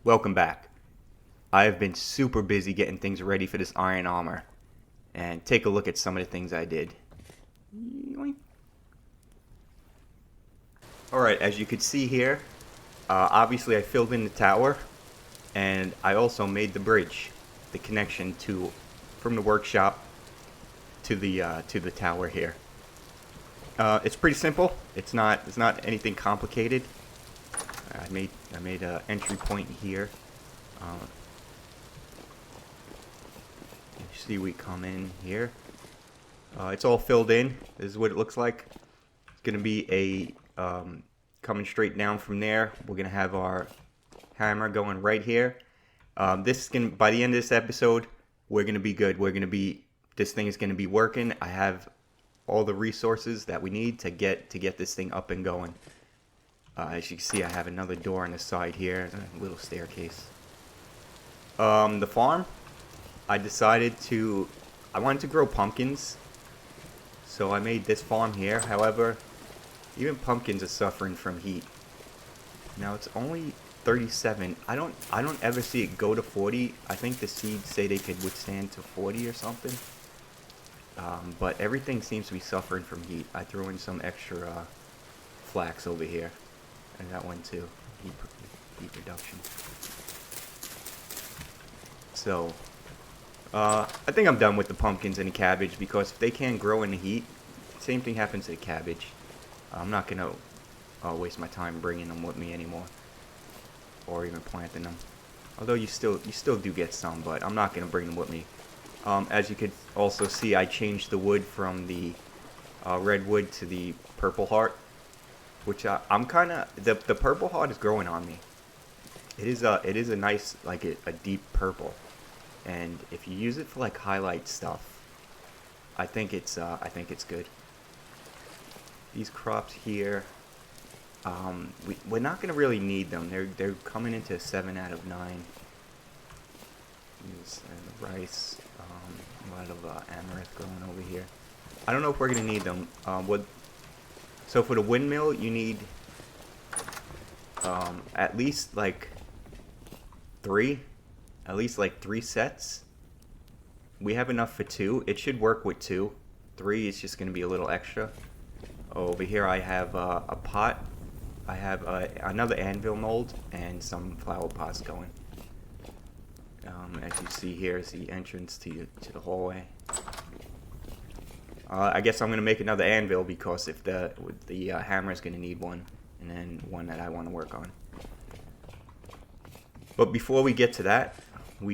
Welcome back. I have been super busy getting things ready for this iron armor. And take a look at some of the things I did. Alright, as you can see here, obviously I filled in the tower. And I also made the bridge. The connection from the workshop to the tower here. It's pretty simple. It's not anything complicated. I made an entry point here. You see, we come in here. It's all filled in. This is what it looks like. It's gonna be coming straight down from there. We're gonna have our hammer going right here. By the end of this episode, we're gonna be good. This thing is gonna be working. I have all the resources that we need to get this thing up and going. As you can see, I have another door on the side here, a little staircase. The farm, I wanted to grow pumpkins, so I made this farm here. However, even pumpkins are suffering from heat. Now it's only 37. I don't ever see it go to 40. I think the seeds say they could withstand to 40 or something. But everything seems to be suffering from heat. I threw in some extra flax over here. And that one too, heat reduction. So, I think I'm done with the pumpkins and the cabbage, because if they can't grow in the heat, same thing happens to the cabbage. I'm not gonna waste my time bringing them with me anymore, or even planting them. Although you still do get some, but I'm not gonna bring them with me. As you could also see, I changed the wood from the red wood to the purple heart. Which I'm kind of, the purple heart is growing on me. It is a nice, like a deep purple, and if you use it for like highlight stuff, I think it's good. These crops here, we're not gonna really need them. They're coming into 7 out of 9. And the rice, a lot of amaranth growing over here. I don't know if we're gonna need them. So for the windmill, you need at least like 3 sets. We have enough for 2. It should work with 2. 3 is just going to be a little extra. Over here I have a pot. I have another anvil mold and some flower pots going. As you see, here is the entrance to the hallway. I guess I'm going to make another anvil, because if the hammer is going to need one, and then one that I want to work on. But before we get to that, I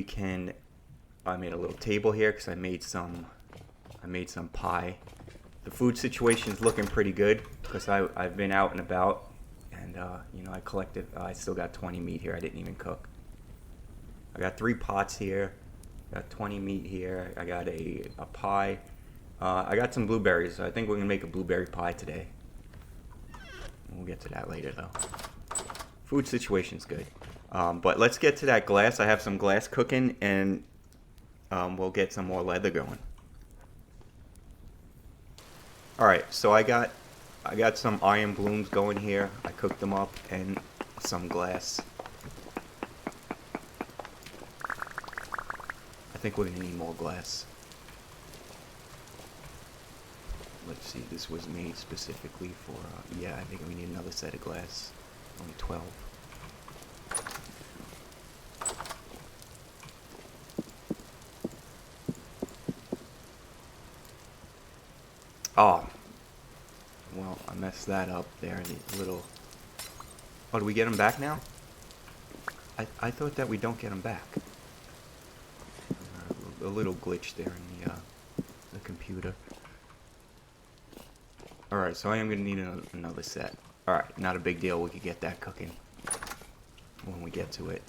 made a little table here because I made some pie. The food situation is looking pretty good because I've been out and about, and I still got 20 meat here I didn't even cook. I got 3 pots here, got 20 meat here, I got a pie. I got some blueberries, so I think we're going to make a blueberry pie today. We'll get to that later, though. Food situation's good. But let's get to that glass. I have some glass cooking, and we'll get some more leather going. Alright, so I got some iron blooms going here. I cooked them up, and some glass. I think we're going to need more glass. Let's see, this was made specifically for, yeah, I think we need another set of glass. Only 12. Oh. Well, I messed that up there. The little... Oh, do we get them back now? I thought that we don't get them back. A little glitch there in the computer. Alright, so I am going to need another set. Alright, not a big deal. We could get that cooking when we get to it.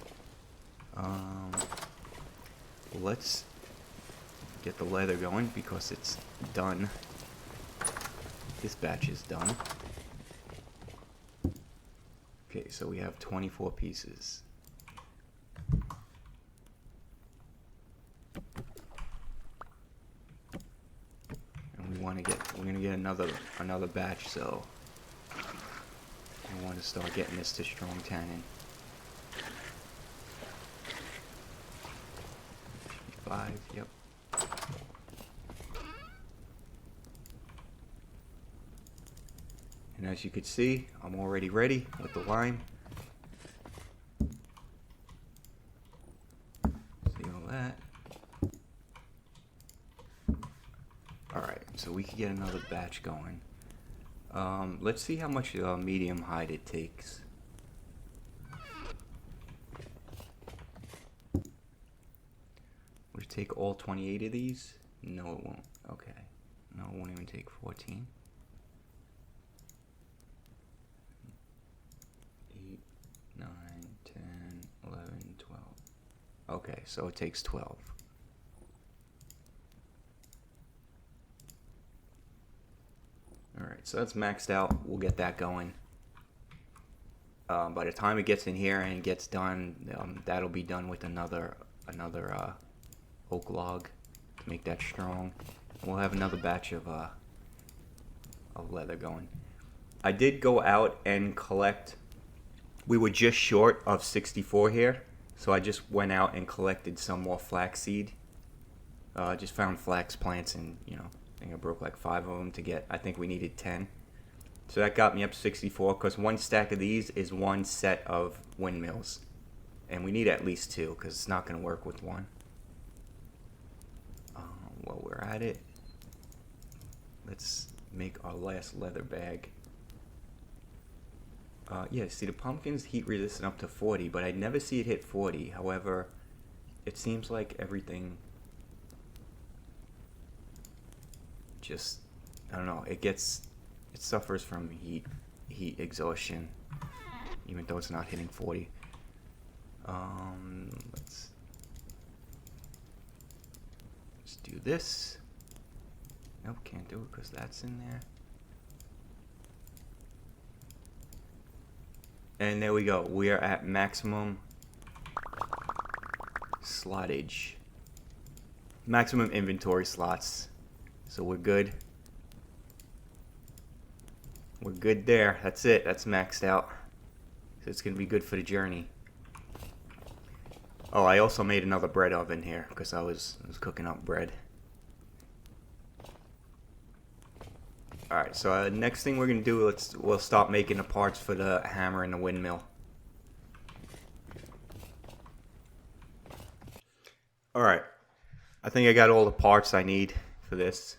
Let's get the leather going because it's done. This batch is done. Okay, so we have 24 pieces. We're gonna get another batch, so I want to start getting this to strong tannin. 5, yep. And as you can see, I'm already ready with the lime. Seal that. Alright, so we can get another batch going. Let's see how much medium height it takes. Would it take all 28 of these? No, it won't. Okay. No, it won't even take 14. 8, 9, 10, 11, 12. Okay, so it takes 12. Alright, so that's maxed out. We'll get that going. By the time it gets in here and gets done, that'll be done with another oak log to make that strong. We'll have another batch of leather going. I did go out and collect. We were just short of 64 here, so I just went out and collected some more flaxseed. Just found flax plants, and I think I broke like 5 of them to get. I think we needed 10. So that got me up to 64, because one stack of these is one set of windmills. And we need at least 2, because it's not going to work with one. While we're at it, let's make our last leather bag. Yeah, see, the pumpkin's heat resistant up to 40, but I never see it hit 40. However, it seems like everything just, I don't know, it suffers from heat exhaustion, even though it's not hitting 40. Let's do this. Nope, can't do it because that's in there. And there we go. We are at maximum slottage. Maximum inventory slots. So we're good. We're good there. That's it. That's maxed out. So it's going to be good for the journey. Oh, I also made another bread oven here because I was cooking up bread. Alright, so next thing we're going to do, we'll start making the parts for the hammer and the windmill. Alright, I think I got all the parts I need for this.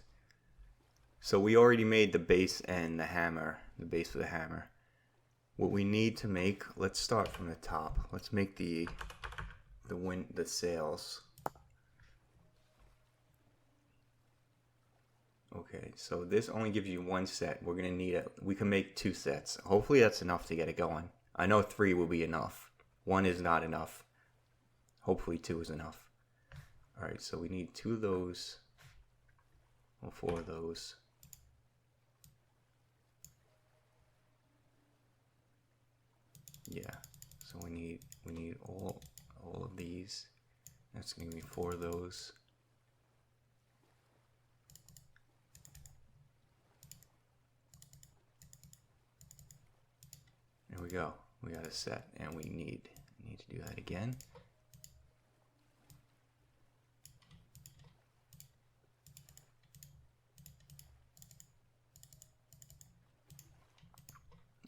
So we already made the base and the hammer, the base for the hammer. What we need to make, let's start from the top. Let's make the sails. Okay, so this only gives you 1 set. We're gonna need it. We can make 2 sets. Hopefully that's enough to get it going. I know 3 will be enough. 1 is not enough. Hopefully 2 is enough. Alright, so we need 2 of those. Or 4 of those. Yeah. So we need all of these. That's gonna be 4 of those. There we go. We got a set, and we need to do that again.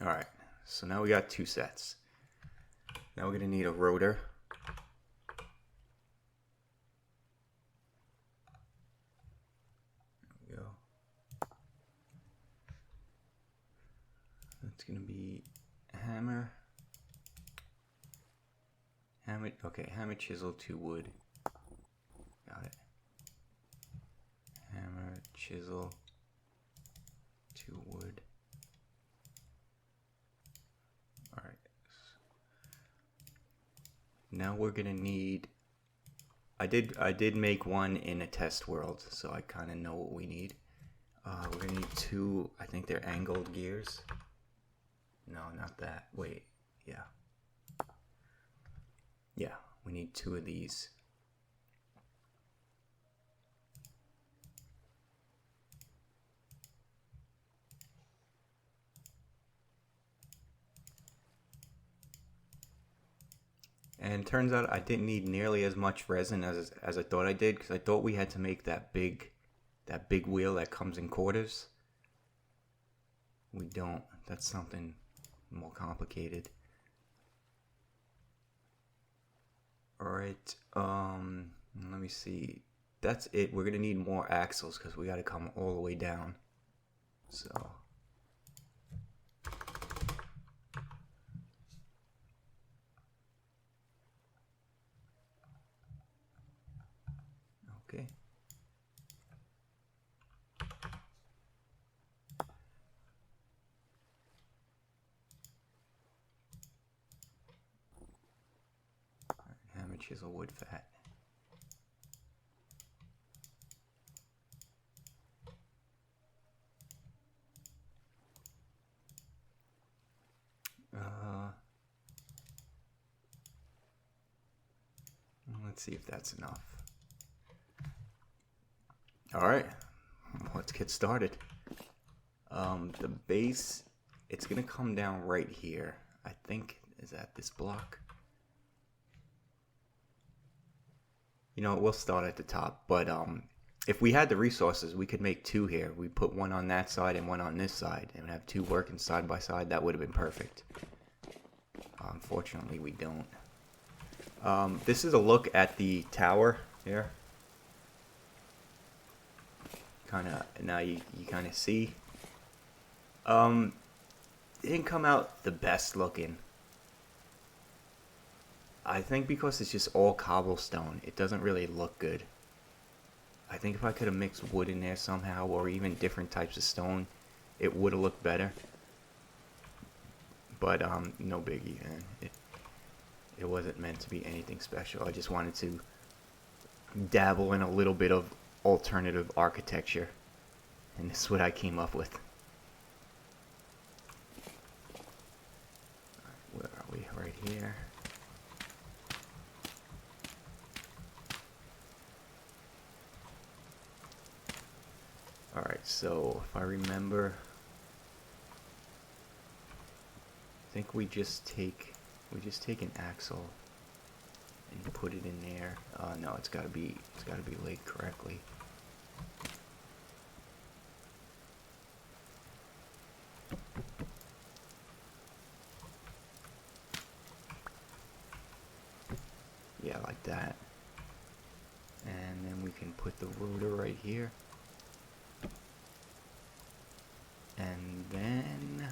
All right. So now we got 2 sets. Now we're gonna need a rotor. There we go. That's gonna be hammer. Okay, hammer, chisel, 2 wood. Got it. Hammer, chisel, 2 wood. Alright. Now we're gonna need, I did make one in a test world, so I kinda know what we need. We're gonna need 2, I think they're angled gears. No, not that. Wait, yeah. Yeah, we need 2 of these. And turns out I didn't need nearly as much resin as I thought I did, because I thought we had to make that big wheel that comes in quarters. We don't. That's something more complicated. Alright, let me see. That's it. We're gonna need more axles because we gotta come all the way down. So okay. Hammer, chisel, wood, fat. Let's see if that's enough. Alright, let's get started. The base, it's gonna come down right here. I think, is that this block? You know, we'll start at the top, but if we had the resources, we could make two here. We put one on that side and one on this side, and have two working side by side. That would have been perfect. Unfortunately, we don't. This is a look at the tower here. Now you kind of see. It didn't come out the best looking. I think because it's just all cobblestone, it doesn't really look good. I think if I could have mixed wood in there somehow, or even different types of stone, it would have looked better. But no biggie, man. It wasn't meant to be anything special. I just wanted to dabble in a little bit of alternative architecture, and this is what I came up with. Where are we? Right here. Alright, so if I remember, I think we just take an axle and put it in there. No, it's gotta be laid correctly. Yeah, like that. And then we can put the rotor right here. And then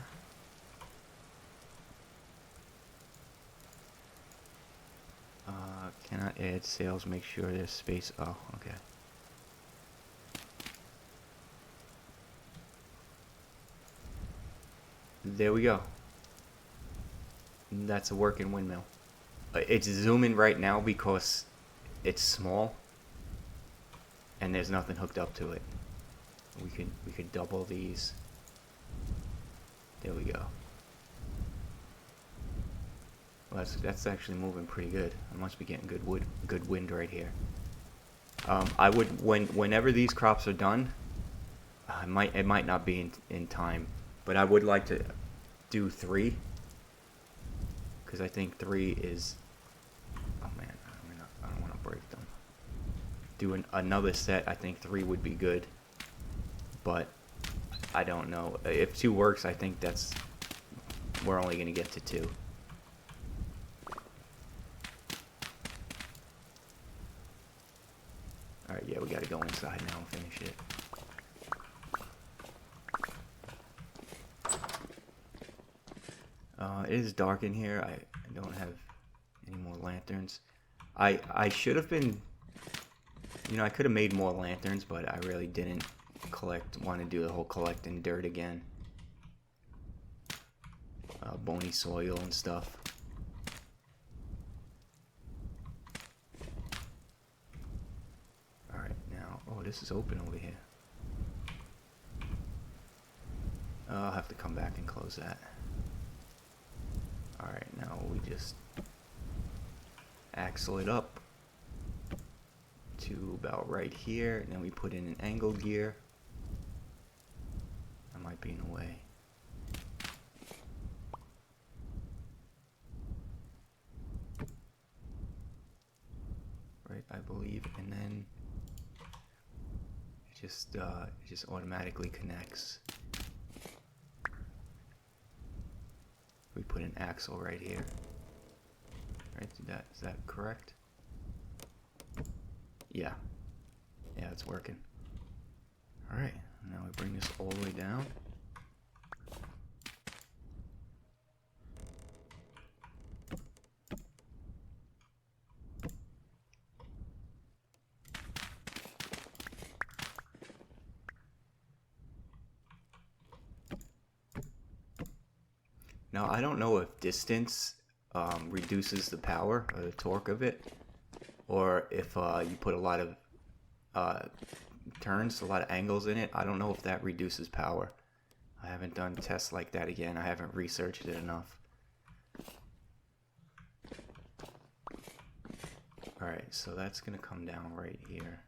cannot add sails, make sure there's space. Oh, okay. There we go. That's a working windmill. It's zooming right now because it's small and there's nothing hooked up to it. We could double these. There we go. Well, that's actually moving pretty good. I must be getting good wind right here. I would whenever these crops are done, it might not be in time, but I would like to do 3, because I think 3 is. Oh man, I don't want to break them. Do another set. I think 3 would be good, but I don't know if 2 works. I think we're only gonna get to 2. Alright, yeah, we gotta go inside now and finish it. It is dark in here. I don't have any more lanterns. I should have been, I could have made more lanterns, but I really didn't want to do the whole collecting dirt again. Bony soil and stuff. Oh, this is open over here. I'll have to come back and close that. Alright, now we just axle it up to about right here, and then we put in an angle gear. I might be in the way. right, I believe, and then it just automatically connects. We put an axle right here. Right, is that correct? Yeah. Yeah, it's working. Alright, now we bring this all the way down. Now, I don't know if distance reduces the power or the torque of it, or if you put a lot of turns, a lot of angles in it. I don't know if that reduces power. I haven't done tests like that again. I haven't researched it enough. Alright, so that's going to come down right here.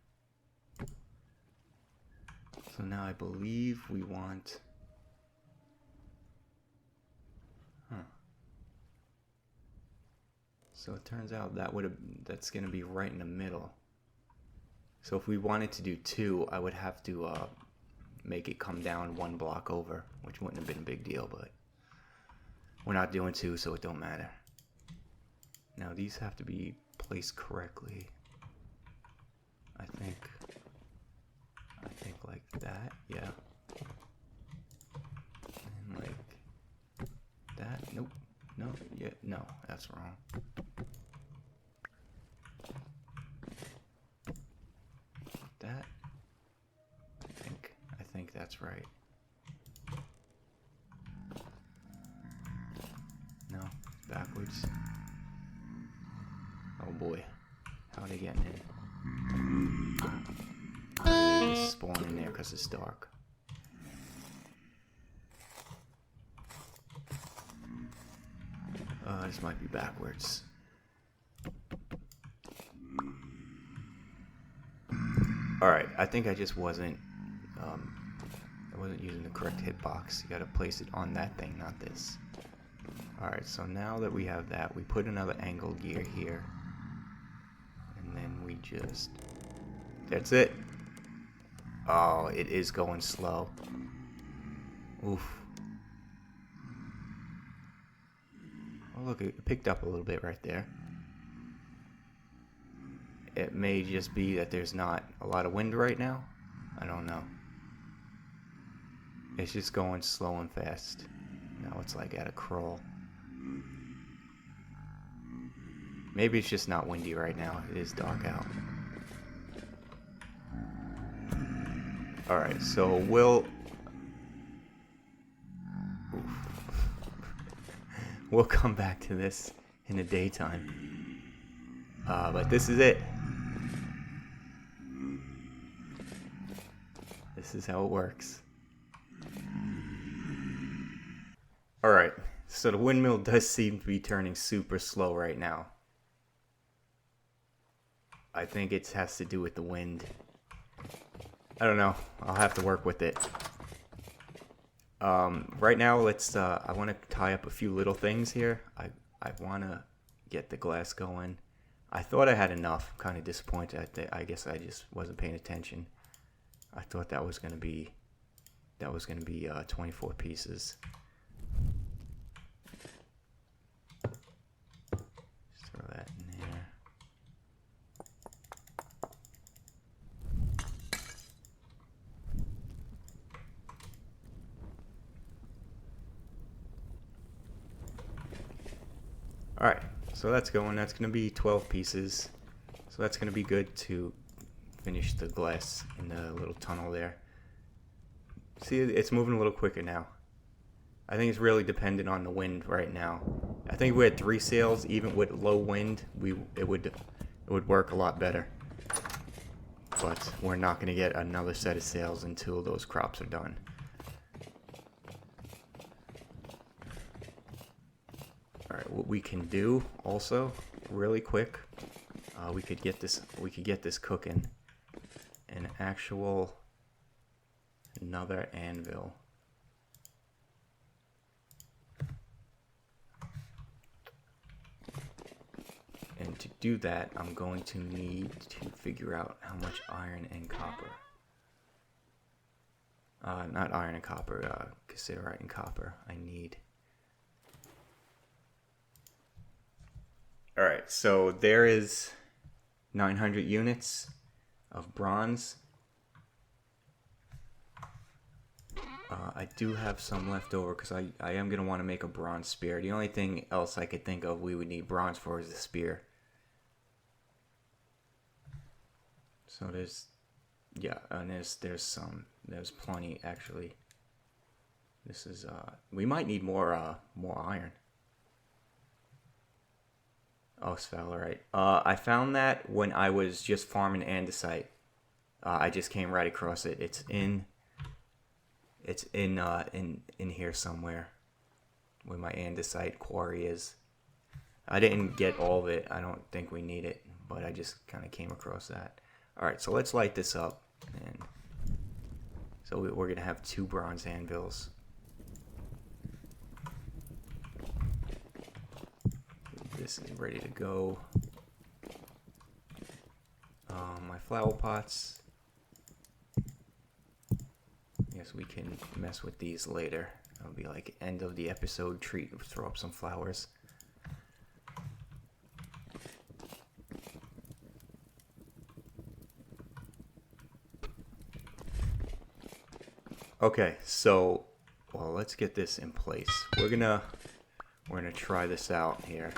So now I believe we want... So it turns out that's going to be right in the middle. So if we wanted to do 2, I would have to make it come down 1 block over, which wouldn't have been a big deal, but we're not doing 2, so it don't matter. Now these have to be placed correctly. I think like that, yeah. And like that, nope, no, yeah, no, that's wrong. That, I think that's right. No, backwards. Oh boy, how are they getting in? They just spawn in there because it's dark. This might be backwards. Alright, I think I just wasn't using the correct hitbox. You gotta place it on that thing, not this. Alright, so now that we have that, we put another angle gear here. And then we just... That's it. Oh, it is going slow. Oof. Oh, look, it picked up a little bit right there. It may just be that there's not a lot of wind right now. I don't know. It's just going slow and fast. Now it's like at a crawl. Maybe it's just not windy right now. It is dark out. Alright, so we'll come back to this in the daytime. But this is it. This is how it works. Alright, so the windmill does seem to be turning super slow right now. I think it has to do with the wind. I don't know. I'll have to work with it. Right now, let's. I want to tie up a few little things here. I want to get the glass going. I thought I had enough. I'm kind of disappointed. I guess I just wasn't paying attention. I thought that was gonna be 24 pieces. Just throw that in there. Alright, so that's going. That's going to be 12 pieces. So that's going to be good to finish the glass in the little tunnel there. See, it's moving a little quicker now. I think it's really dependent on the wind right now. I think if we had 3 sails, even with low wind, it would work a lot better. But we're not going to get another set of sails until those crops are done. Alright, what we can do also, really quick, we could get this cooking. Another anvil. And to do that, I'm going to need to figure out how much iron and copper. Not iron and copper, cassiterite and copper I need. Alright, so there is 900 units of bronze. I do have some left over because I am going to want to make a bronze spear. The only thing else I could think of we would need bronze for is the spear. So there's, yeah, and there's plenty actually. This is, we might need more iron. Oh, sphalerite. I found that when I was just farming andesite. I just came right across it. It's in here somewhere where my andesite quarry is. I didn't get all of it. I don't think we need it, but I just kind of came across that. All right, so let's light this up, and so we're gonna have 2 bronze anvils. This is ready to go. My flower pots. Yes, we can mess with these later. That'll be like end of the episode treat. Throw up some flowers. Okay, so well, let's get this in place. We're gonna try this out here.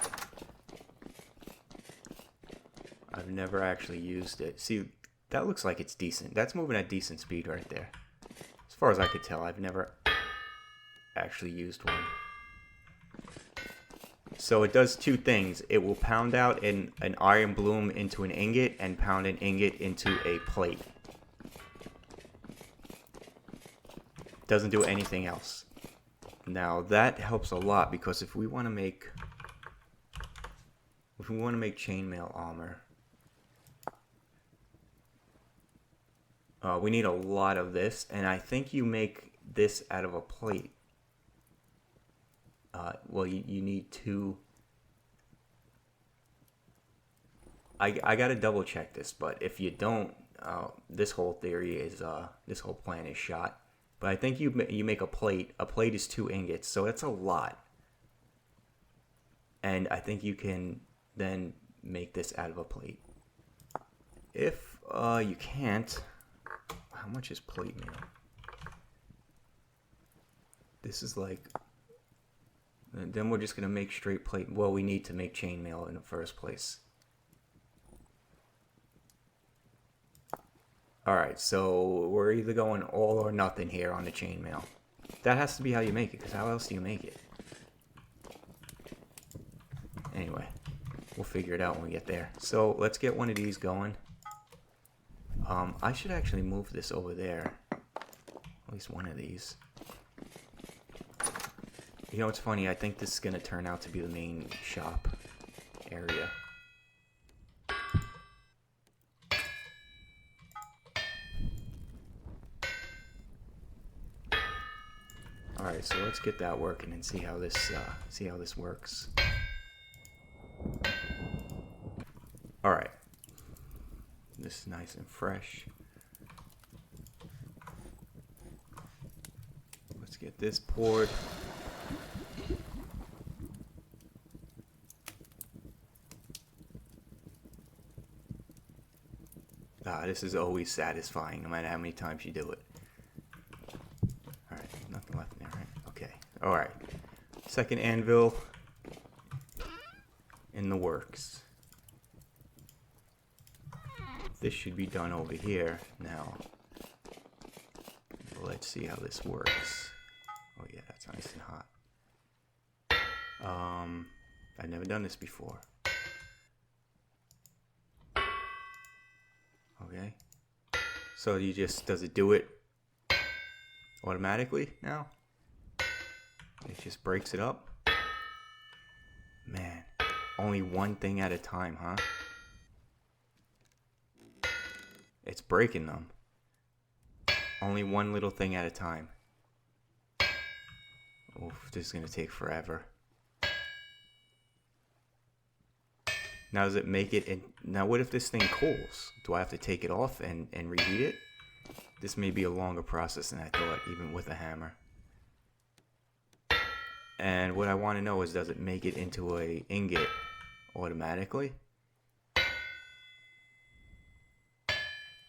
I've never actually used it. See, that looks like it's decent. That's moving at decent speed right there. As far as I could tell, I've never actually used one. So it does 2 things. It will pound out an iron bloom into an ingot and pound an ingot into a plate. Doesn't do anything else. Now that helps a lot because if we want to make chainmail armor, we need a lot of this, and I think you make this out of a plate. Well, you need 2. I gotta double check this, but if you don't, this whole theory is this whole plan is shot. But I think you make a plate. A plate is 2 ingots, so that's a lot. And I think you can then make this out of a plate. If you can't, how much is plate mail? This is like. Then we're just gonna make straight plate. Well, we need to make chainmail in the first place. Alright, so we're either going all or nothing here on the chainmail. That has to be how you make it, because how else do you make it? Anyway, we'll figure it out when we get there. So let's get one of these going. I should actually move this over there. At least one of these. You know, it's funny, I think this is going to turn out to be the main shop area. Alright, so let's get that working and see how this works. Alright. This is nice and fresh. Let's get this poured. This is always satisfying, no matter how many times you do it. Alright, nothing left in there, right? Okay. Alright. Second anvil in the works. This should be done over here now. Let's see how this works. Oh yeah, that's nice and hot. I've never done this before. Okay. So you just, does it do it automatically now? It just breaks it up? Man, only one thing at a time, huh? It's breaking them. Only one little thing at a time. Oof, this is gonna take forever. Now does it make it? Now what if this thing cools? Do I have to take it off and reheat it? This may be a longer process than I thought, even with a hammer. And what I want to know is, does it make it into a ingot automatically?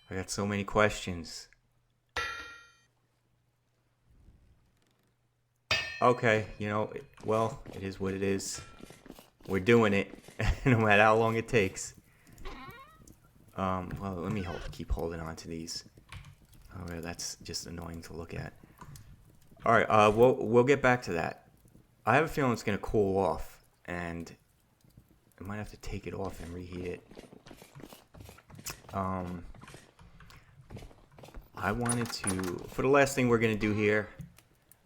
I got so many questions. Okay, you know, well, it is what it is. We're doing it, no matter how long it takes. Well, let me keep holding on to these. Oh, yeah, that's just annoying to look at. All right, we'll get back to that. I have a feeling it's gonna cool off, and I might have to take it off and reheat it. I wanted to, for the last thing we're gonna do here,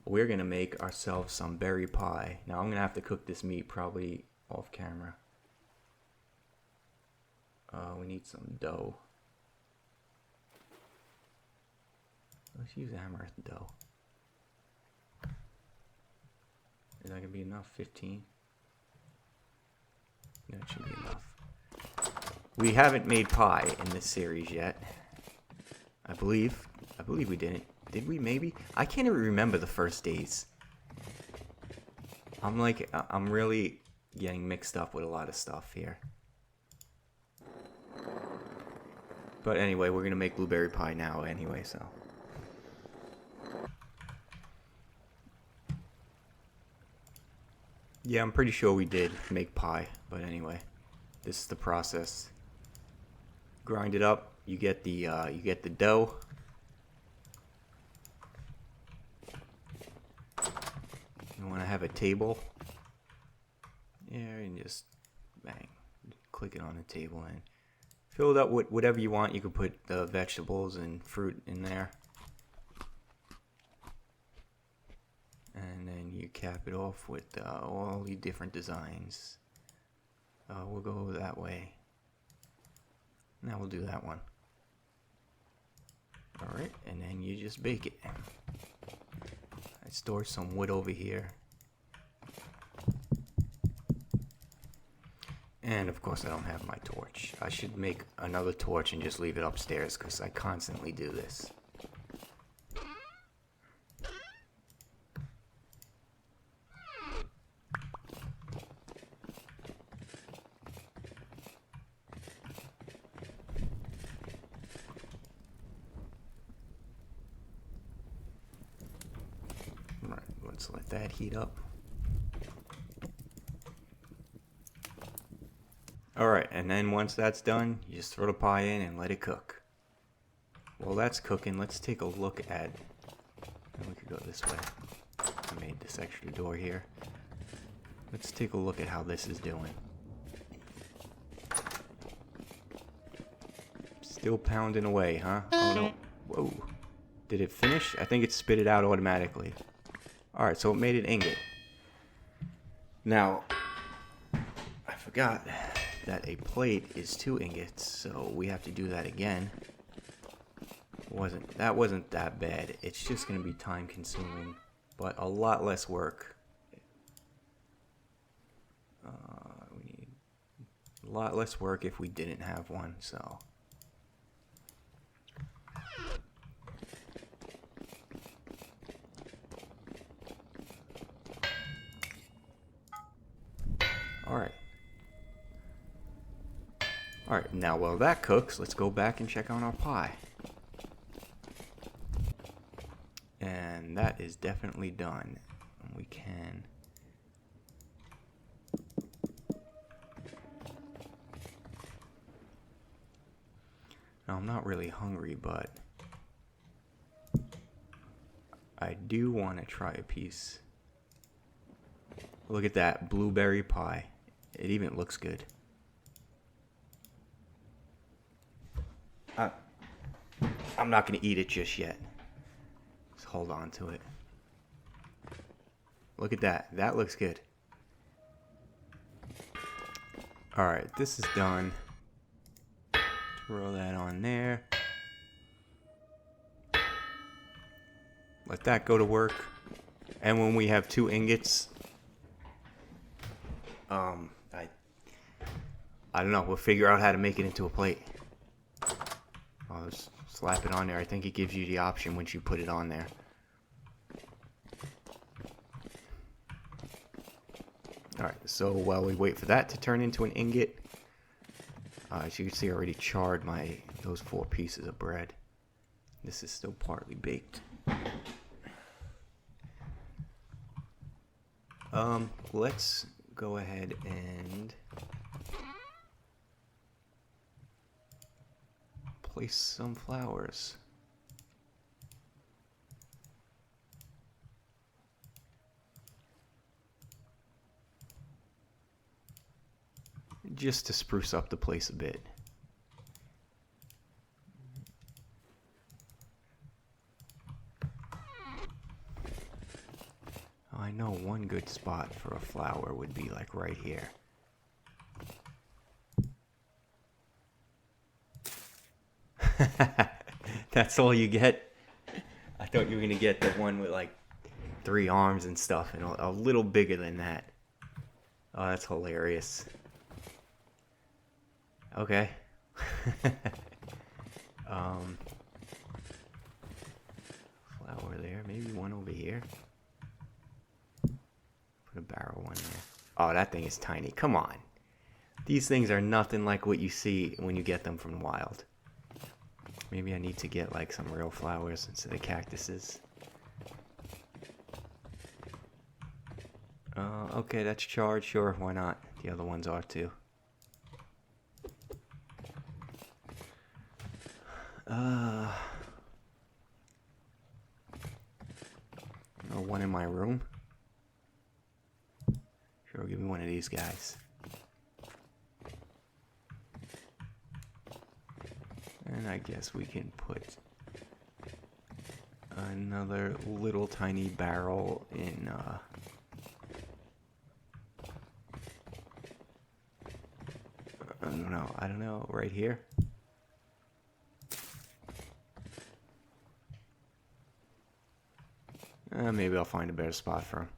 we're gonna make ourselves some berry pie. Now I'm gonna have to cook this meat probably off camera. We need some dough. Let's use amaranth dough. Is that gonna be enough? 15? That should be enough. We haven't made pie in this series yet. I believe we didn't. Did we maybe? I can't even remember the first days. I'm really getting mixed up with a lot of stuff here. But anyway, we're gonna make blueberry pie now anyway, so. Yeah, I'm pretty sure we did make pie, but anyway, this is the process. Grind it up. You get the dough. You want to have a table. Yeah, and just bang, click it on the table and fill it up with whatever you want. You can put the vegetables and fruit in there. And then you cap it off with all the different designs. We'll go that way. Now we'll do that one. Alright, and then you just bake it. I stored some wood over here. And of course I don't have my torch. I should make another torch and just leave it upstairs because I constantly do this. Right, let's let that heat up. Alright, and then once that's done, you just throw the pie in and let it cook. While that's cooking, let's take a look at... And we could go this way. I made this extra door here. Let's take a look at how this is doing. Still pounding away, huh? Oh no. Whoa. Did it finish? I think it spit it out automatically. Alright, so it made an ingot. Now, I forgot that a plate is 2 ingots, so we have to do that again. That wasn't that bad. It's just going to be time consuming, but a lot less work. We need a lot less work if we didn't have one, so. Alright. Alright, now while that cooks, let's go back and check on our pie. And that is definitely done. We can... Now, I'm not really hungry, but I do want to try a piece. Look at that blueberry pie. It even looks good. I'm not going to eat it just yet. Just hold on to it. Look at that. That looks good. Alright, this is done. Throw that on there. Let that go to work. And when we have 2 ingots, I don't know. We'll figure out how to make it into a plate. I'll just slap it on there. I think it gives you the option once you put it on there. Alright, so while we wait for that to turn into an ingot, as you can see, I already charred those 4 pieces of bread. This is still partly baked. Let's go ahead and place some flowers. Just to spruce up the place a bit. I know one good spot for a flower would be like right here. That's all you get? I thought you were gonna get the one with like 3 arms and stuff, and a little bigger than that. Oh, that's hilarious. Okay. Flower there, maybe one over here. Put a barrel one there. Oh, that thing is tiny. Come on. These things are nothing like what you see when you get them from wild. Maybe I need to get like some real flowers instead of cactuses. Okay, that's charred. Sure, why not? The other ones are too. One in my room. Sure, give me one of these guys. And I guess we can put another little tiny barrel in I don't know, right here. Maybe I'll find a better spot for him.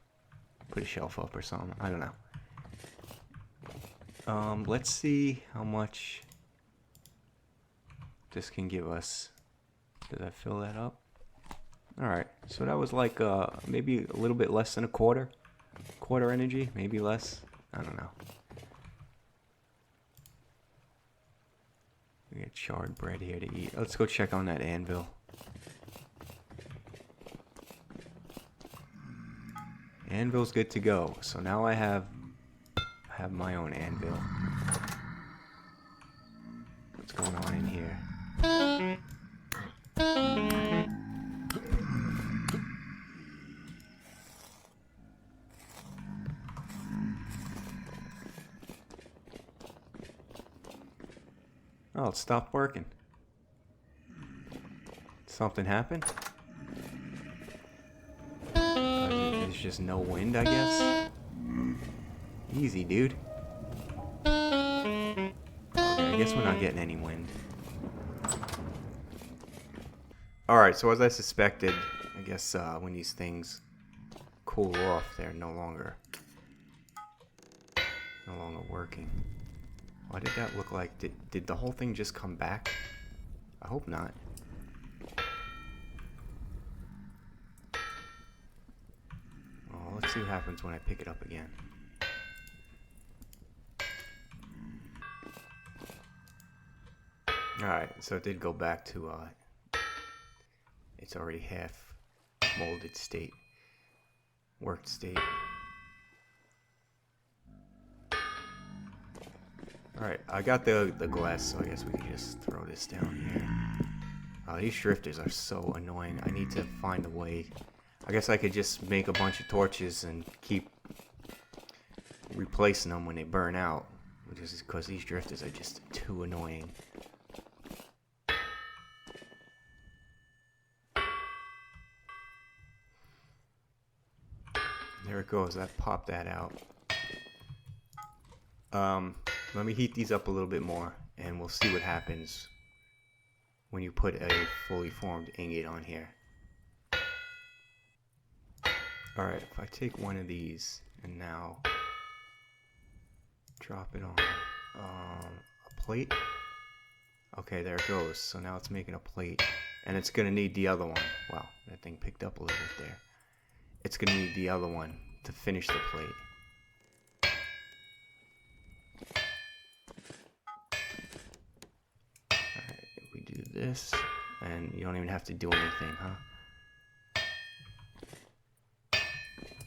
Put a shelf up or something. I don't know. Let's see how much this can give us. Did I fill that up? Alright, so that was like maybe a little bit less than a quarter energy, maybe less. I don't know. We got charred bread here to eat. Let's go check on that anvil. Anvil's good to go. So now I have my own anvil. What's going on in here? Oh, it stopped working. Something happened? There's just no wind, I guess? Easy, dude. Okay, I guess we're not getting any wind. Alright, so as I suspected, I guess when these things cool off, they're no longer working. Why did that look like? Did the whole thing just come back? I hope not. Well, let's see what happens when I pick it up again. Alright, so it did go back to it's already half molded state, worked state. Alright, I got the glass, so I guess we can just throw this down here. These drifters are so annoying. I need to find a way. I guess I could just make a bunch of torches and keep replacing them when they burn out, which is because these drifters are just too annoying. There it goes. That popped that out. Let me heat these up a little bit more, and we'll see what happens when you put a fully formed ingot on here. Alright, if I take one of these and now drop it on a plate. Okay, there it goes. So now it's making a plate. And it's going to need the other one. Wow, that thing picked up a little bit there. It's going to need the other one to finish the plate. Alright, if we do this, and you don't even have to do anything, huh?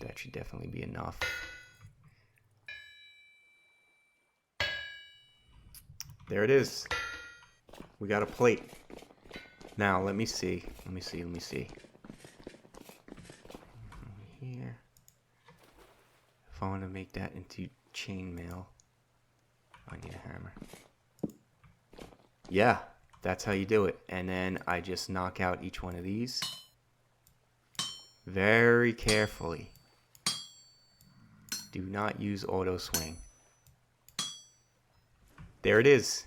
That should definitely be enough. There it is. We got a plate. Now, let me see. Here. If I want to make that into chainmail, I need a hammer. Yeah, that's how you do it. And then I just knock out each one of these very carefully. Do not use auto swing. There it is.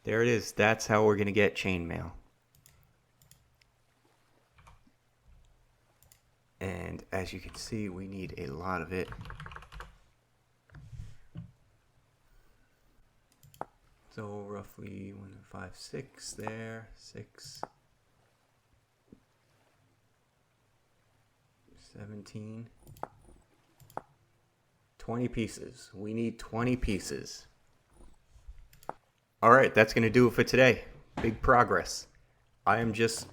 There it is. That's how we're going to get chainmail. And as you can see, we need a lot of it. So roughly 1, 5, 6 there, 6, 17, 20 pieces. We need 20 pieces. All right, that's going to do it for today. Big progress. I am just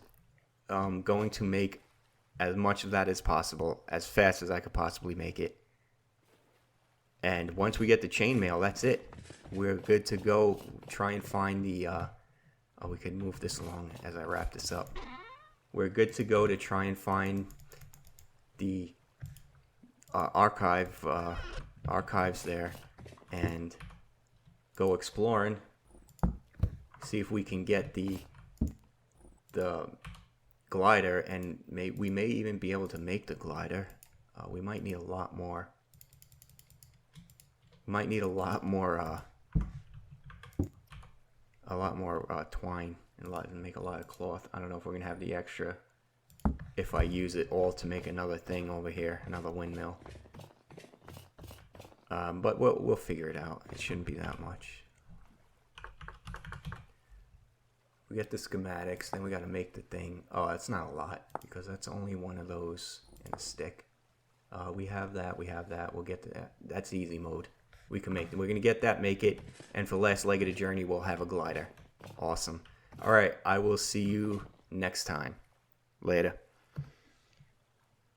going to make as much of that as possible, as fast as I could possibly make it. And once we get the chainmail, that's it. We're good to go. Try and find the, we could move this along as I wrap this up. We're good to go to try and find the archives there and go exploring. See if we can get the glider, and we may even be able to make the glider. We might need a lot more. Might need a lot more twine and make a lot of cloth. I don't know if we're gonna have the extra if I use it all to make another thing over here, another windmill. But we'll figure it out. It shouldn't be that much. We get the schematics, then we got to make the thing. Oh, that's not a lot because that's only one of those in a stick. We have that. We'll get to that. That's easy mode. We can make it. We're gonna get that, make it, and for the last leg of the journey, we'll have a glider. Awesome. All right, I will see you next time. Later.